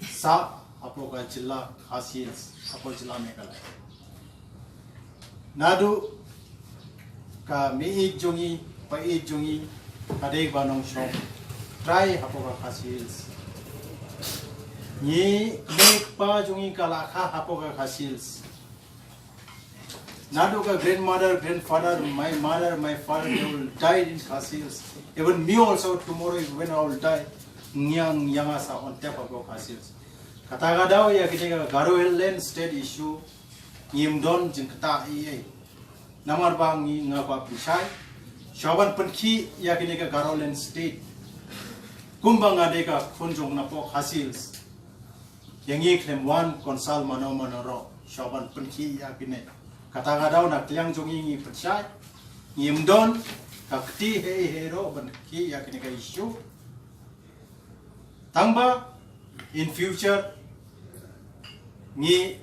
Sa Apoga Jilla Khasils Apo Jilla Meghalaya. Nadu ka mi jungi pa jungi kadeg banong shop try Apoga Khasils. Ni make pa jungi kalakha Apoga Khasils. Nadu ka grandmother, grandfather, my mother, my father, they will die in Khasils. Even me also tomorrow when I will die, nyang yangasa on top of Khasils. Katagadaw ya kita Garoelen state issue, Yimdon jingkata iye. Namar bang ni ngapa pisai. Shaban penki ya kita Garoelen state. Kumbang adeka kunjung napo Khasils. Yangi claim one konsal mano manoro. Shaban penki ya kita. Katagadaw na kliang jungi pisai. Yimdon kakti hero penki ya kita issue. Tangba in future ni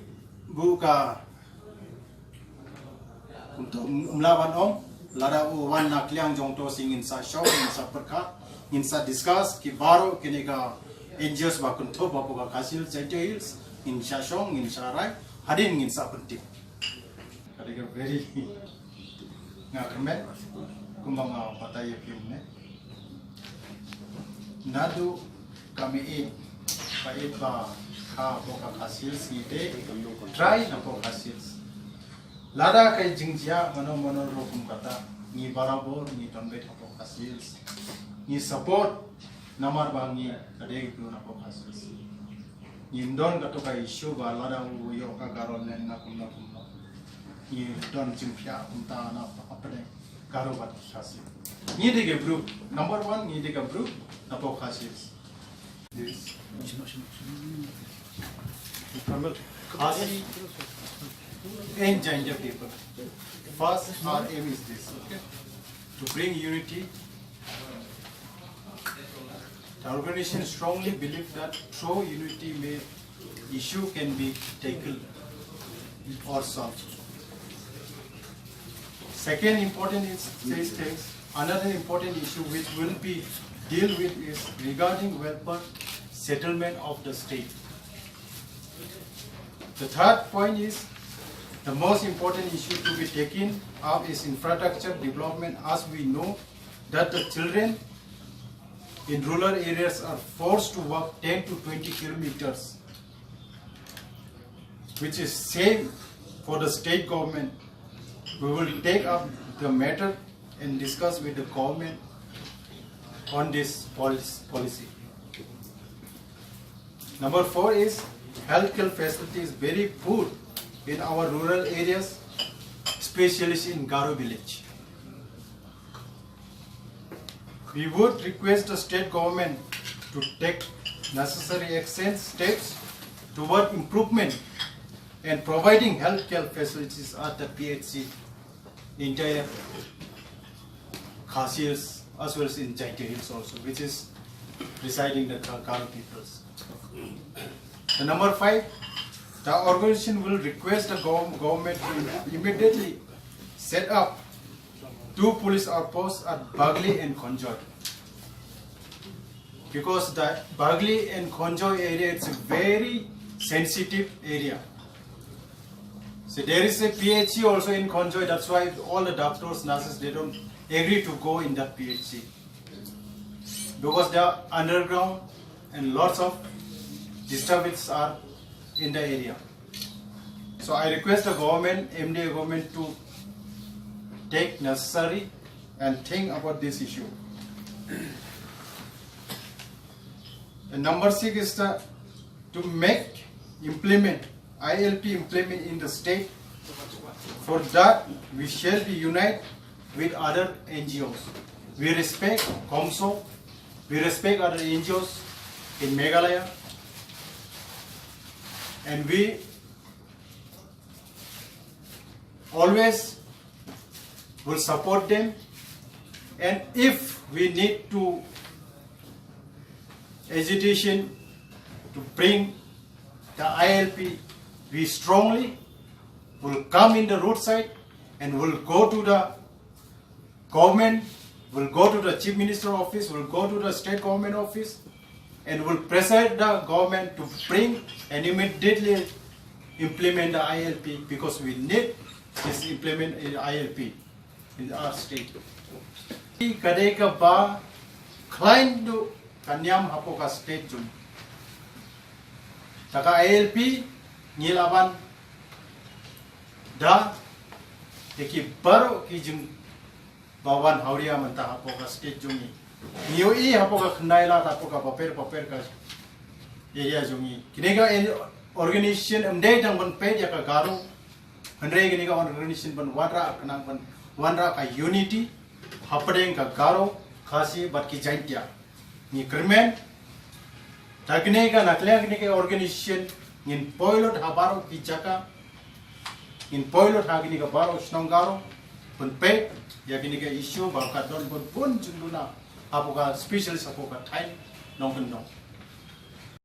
buka untuk melawan lada wan nak liang jong to sing in sa show in sa perka in sa discuss ki baro kini ka NGOs bakun to bapu ka Khasil details in sa show in sa rai hadin in sa penting kadang very ngakemen kumbang patai film ne nadu kami pait ba ka boka Khasils ni de try na po Khasils lada kai jingjia mano rokum kata ni barabor ni tonbe po Khasils ni support namar bangi kade glu na po Khasils ni ndon kato ka issue ba lada u yo ka garol nen na kum ni don jimpia unta na apne karo bat Khasils ni de group number 1 ni de group na po Khasils this Khasi and Jainja people. First, our aim is this, okay? To bring unity. The organization strongly believes that through unity, issue can be tackled or solved. Second important is these things. Another important issue which will be deal with is regarding welfare settlement of the state. The third point is the most important issue to be taken up is infrastructure development, as we know that the children in rural areas are forced to walk 10 to 20 kilometers, which is same for the state government. We will take up the matter and discuss with the government on this policy. Number 4 is healthcare facilities very poor in our rural areas, especially in Garo village. We would request the state government to take necessary action steps toward improvement and providing healthcare facilities at the PHC, entire Khasils as well as in Jaintia Hills also, which is residing the Garo peoples. The number 5, the organization will request the government to immediately set up 2 police outposts at Bagli and Khonjoi. Because the Bagli and Khonjoi area is a very sensitive area. So there is a PHC also in Khonjoi, that's why all the doctors, nurses, they don't agree to go in that PHC. Because they are underground and lots of disturbances are in the area. So I request the government, MDA government, to take necessary and think about this issue. And number 6 is to implement ILP implement in the state. For that, we shall be unite with other NGOs. We respect COMSO, we respect other NGOs in Meghalaya, and we always will support them, and if we need to agitation to bring the ILP, we strongly will come in the roadside and will go to the government, will go to the Chief Minister office, will go to the state government office, and will pressure the government to bring and immediately implement the ILP, because we need this implement ILP in our state. Kadeka ba client do kanyam hapoka state jum. Taka ILP ngilaban da teki baru ki jum bawan hauria menta hapoka state jumi. Niyo hapoka knaila hapoka paper ka area jumi. Kinega organization amdai dang ban pay ya ka garo. Handai kinega organization ban wadra kanang ban wadra ka unity hapadeng ka garo khasi bat ki jaintia. Ni krimen taknega nakle kinega organization in pilot habaro ki jaka in pilot hagini ka baro snongaro ban pay ya kinega issue ba ka don pun junduna apoka specialist apoka time nongken no.